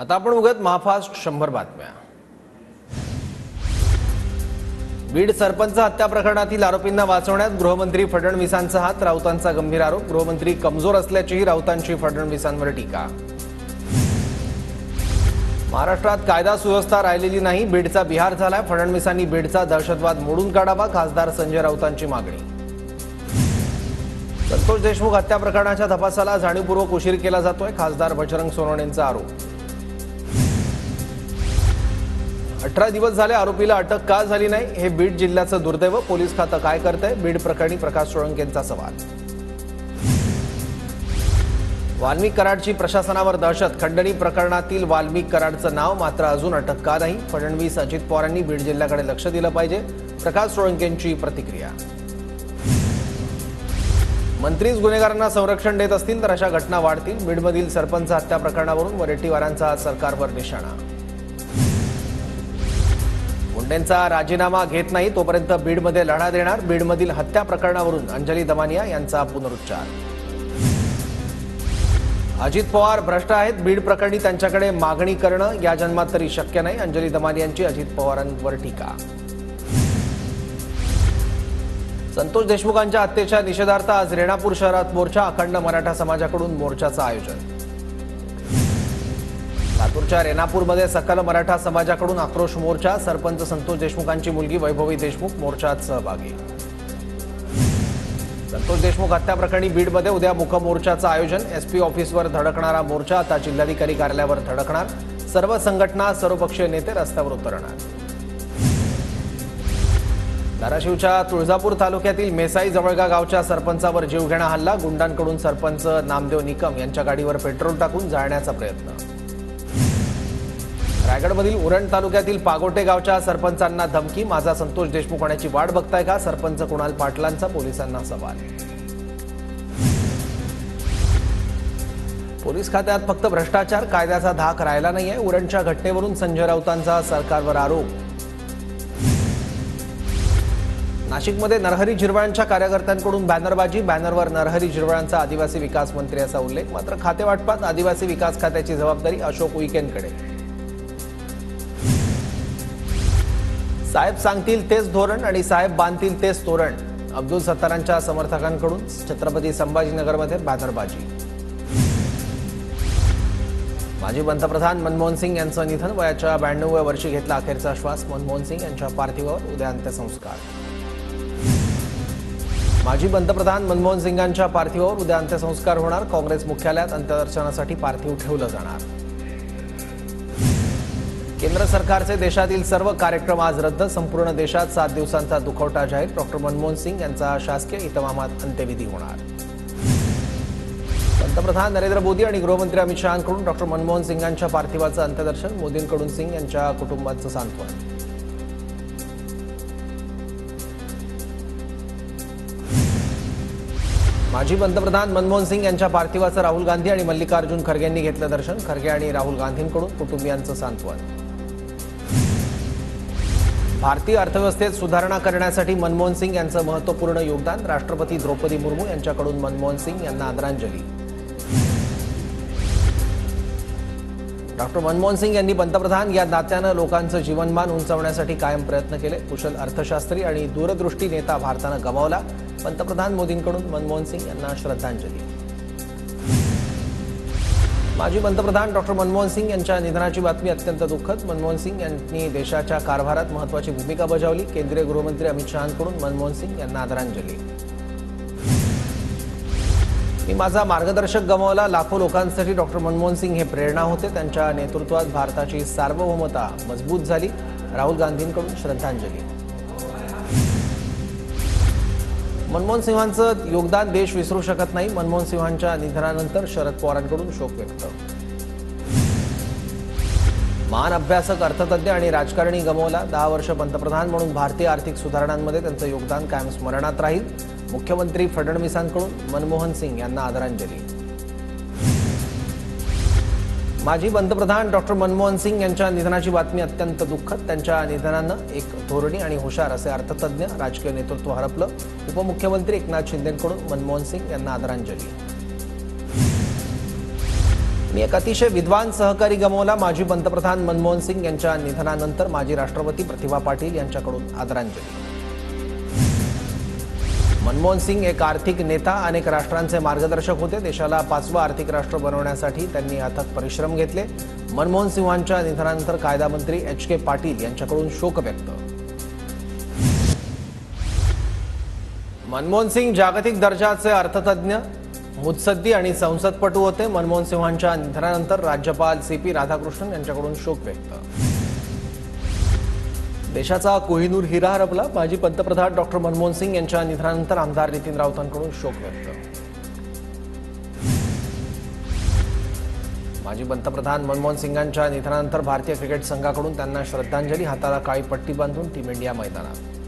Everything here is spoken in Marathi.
आता आपण बघत महाफास्ट 100 बातम्या। बीड सरपंच हत्या प्रकरणातील आरोपींना वाचवण्यात गृहमंत्री फडणवीसांचा हात, राऊतांचा गंभीर आरोप। गृहमंत्री कमजोर असल्याचीही राऊतांची फडणवीसांवर टीका। महाराष्ट्रात कायदा सुव्यवस्था राहिलेली नाही, बीडचा बिहार झालाय। फडणवीसांनी बीडचा दहशतवाद मोडून काढावा, खासदार संजय राऊतांची मागणी। संतोष देशमुख हत्या प्रकरणाच्या तपासाला जाणीवपूर्वक उशीर केला जातोय, खासदार बजरंग सोनवणेंचा आरोप। 18 दिवस झाले आरोपीला अटक का झाली नाही, हे बीड जिल्ह्याचं दुर्दैव। पोलीस खातं काय करतंय, बीड प्रकरणी प्रकाश सोळंकेंचा सवाल। वाल्मिक कराडची प्रशासनावर दहशत, खंडणी प्रकरणातील वाल्मिक कराडचं नाव मात्र अजून अटक का नाही। फडणवीस अजित पवारांनी बीड जिल्ह्याकडे लक्ष दिलं पाहिजे, प्रकाश सोळंकेंची प्रतिक्रिया। मंत्रीच गुन्हेगारांना संरक्षण देत असतील तर अशा घटना वाढतील, बीडमधील सरपंच हत्या प्रकरणावरून वडेट्टीवारांचा सरकारवर निशाणा। मुंडेंचा राजीनामा घेत नाही तोपर्यंत बीडमध्ये लढा देणार, बीडमधील हत्या प्रकरणावरून अंजली दमानिया यांचा पुनरुच्चार। अजित पवार भ्रष्ट आहेत, बीड प्रकरणी त्यांच्याकडे मागणी करणं या जन्मात तरी शक्य नाही, अंजली दमानियांची अजित पवारांवर टीका। संतोष देशमुखांच्या हत्येच्या निषेधार्थ आज रेणापूर शहरात मोर्चा, अखंड मराठा समाजाकडून मोर्चाचं आयोजन। लातूरच्या रेणापूरमध्ये सकल मराठा समाजाकडून आक्रोश मोर्चा, सरपंच संतोष देशमुखांची मुलगी वैभवी देशमुख मोर्चात सहभागी। संतोष देशमुख हत्या प्रकरणी बीडमध्ये उद्या मुख मोर्चाचं आयोजन, एसपी ऑफिसवर धडकणारा मोर्चा आता जिल्हाधिकारी कार्यालयावर धडकणार, सर्व संघटना सर्वपक्षीय नेते रस्त्यावर उतरणार। धाराशिवच्या तुळजापूर तालुक्यातील मेसाई जवळगा गावच्या सरपंचावर जीवघेणा हल्ला, गुंडांकडून सरपंच नामदेव निकम यांच्या गाडीवर पेट्रोल टाकून जाळण्याचा प्रयत्न। रायगडमधील उरण तालुक्यातील पागोटे गावच्या सरपंचांना धमकी, माझा संतोष देशमुख होण्याची वाट बघताय का, सरपंच कुणाल पाटलांचा पोलिसांना सवाल। पोलीस खात्यात फक्त भ्रष्टाचार, कायद्याचा धाक राहिला नाहीये, उरणच्या घटनेवरून संजय राऊतांचा सरकारवर आरोप। नाशिकमध्ये नरहरी झिरवाळांच्या कार्यकर्त्यांकडून बॅनरबाजी, बॅनरवर नरहरी झिरवाळांचा आदिवासी विकास मंत्री असा उल्लेख, मात्र खातेवाटपात आदिवासी विकास खात्याची जबाबदारी अशोक उईकेंकडे। साहेब सांगतील तेच धोरण आणि साहेब बांधतील तेच तोरण, अब्दुल सत्तारांच्या समर्थकांकडून छत्रपती संभाजीनगरमध्ये बॅनरबाजी। माजी पंतप्रधान मनमोहन सिंग यांचं निधन, वयाच्या 92व्या वर्षी घेतला अखेरचा श्वास, मनमोहन सिंग यांच्या पार्थिवावर उद्या अंत्यसंस्कार। माजी पंतप्रधान मनमोहन सिंगांच्या पार्थिवावर उद्या अंत्यसंस्कार होणार, काँग्रेस मुख्यालयात अंत्यदर्शनासाठी पार्थिव ठेवलं जाणार। केंद्र सरकारचे देशातील सर्व कार्यक्रम आज रद्द, संपूर्ण देशात 7 दिवसांचा दुखवटा जाहीर, डॉक्टर मनमोहन सिंग यांचा शासकीय इतमामात अंत्यविधी होणार। पंतप्रधान नरेंद्र मोदी आणि गृहमंत्री अमित शहांकडून डॉक्टर मनमोहन सिंगांच्या पार्थिवाचं अंत्यदर्शन, मोदींकडून सिंग यांच्या कुटुंबाचं सांत्वन। माजी पंतप्रधान मनमोहन सिंग यांच्या पार्थिवाचं राहुल गांधी आणि मल्लिकार्जुन खरगे यांनी घेतलं दर्शन, खरगे आणि राहुल गांधींकडून कुटुंबियांचं सांत्वन। भारतीय अर्थव्यवस्थेत सुधारणा करण्यासाठी मनमोहन सिंग यांचं महत्त्वपूर्ण योगदान, राष्ट्रपती द्रौपदी मुर्मू यांच्याकडून मनमोहन सिंग यांना आदरांजली। डॉक्टर मनमोहन सिंग यांनी पंतप्रधान या नात्यानं लोकांचं जीवनमान उंचावण्यासाठी कायम प्रयत्न केले, कुशल अर्थशास्त्री आणि दूरदृष्टी नेता भारतानं गमावला, पंतप्रधान मोदींकडून मनमोहन सिंग यांना श्रद्धांजली। माजी पंतप्रधान डॉक्टर मनमोहन सिंग यांच्या निधनाची बातमी अत्यंत दुःखद, मनमोहन सिंग यांनी देशाच्या कारभारात महत्त्वाची भूमिका बजावली, केंद्रीय गृहमंत्री अमित शहांकडून मनमोहन सिंग यांना आदरांजली। मी माझा मार्गदर्शक गमावला, लाखो लोकांसाठी डॉक्टर मनमोहन सिंग हे प्रेरणा होते, त्यांच्या नेतृत्वात भारताची सार्वभौमता मजबूत झाली, राहुल गांधींकडून श्रद्धांजली। मनमोहन सिंहांचं योगदान देश विसरू शकत नाही, मनमोहन सिंहांच्या निधनानंतर शरद पवारांकडून शोक व्यक्त। महान अभ्यासक, अर्थतज्ञ आणि राजकारणी गमावला, 10 वर्ष पंतप्रधान म्हणून भारतीय आर्थिक सुधारणांमध्ये त्यांचं योगदान कायम स्मरणात राहील, मुख्यमंत्री फडणवीसांकडून मनमोहन सिंग यांना आदरांजली। माजी पंतप्रधान डॉक्टर मनमोहन सिंग यांच्या निधनाची बातमी अत्यंत दुःखद, त्यांच्या निधनानं एक धोरणी आणि हुशार असे अर्थतज्ञ, राजकीय नेतृत्व हरपलं, उपमुख्यमंत्री एकनाथ शिंदेंकडून मनमोहन सिंग यांना आदरांजली। मी एक अतिशय विद्वान सहकारी गमावला. माजी पंतप्रधान मनमोहन सिंग यांच्या निधनानंतर माजी राष्ट्रपती प्रतिभा पाटील यांच्याकडून आदरांजली. मनमोहन सिंग एक आर्थिक नेता, अनेक राष्ट्रांचे मार्गदर्शक होते. देशाला 5वं आर्थिक राष्ट्र बनवण्यासाठी त्यांनी अथक परिश्रम घेतले. मनमोहन सिंहांच्या निधनानंतर कायदा मंत्री एच.के. पाटील यांच्याकडून शोक व्यक्त. मनमोहन सिंग जागतिक दर्जाचे अर्थतज्ञ, मुत्सद्दी आणि संसदपटू होते. मनमोहन सिंहांच्या निधनानंतर राज्यपाल सी.पी. राधाकृष्णन यांच्याकडून शोक व्यक्त. देशाचा कोहिनूर हिरा हरपला. माजी पंतप्रधान डॉक्टर मनमोहन सिंग यांच्या निधनानंतर आमदार नितीन राऊतांकडून शोक व्यक्त. माजी पंतप्रधान मनमोहन सिंगांच्या निधनानंतर भारतीय क्रिकेट संघाकडून त्यांना श्रद्धांजली. हाताला काळी पट्टी बांधून टीम इंडिया मैदानात.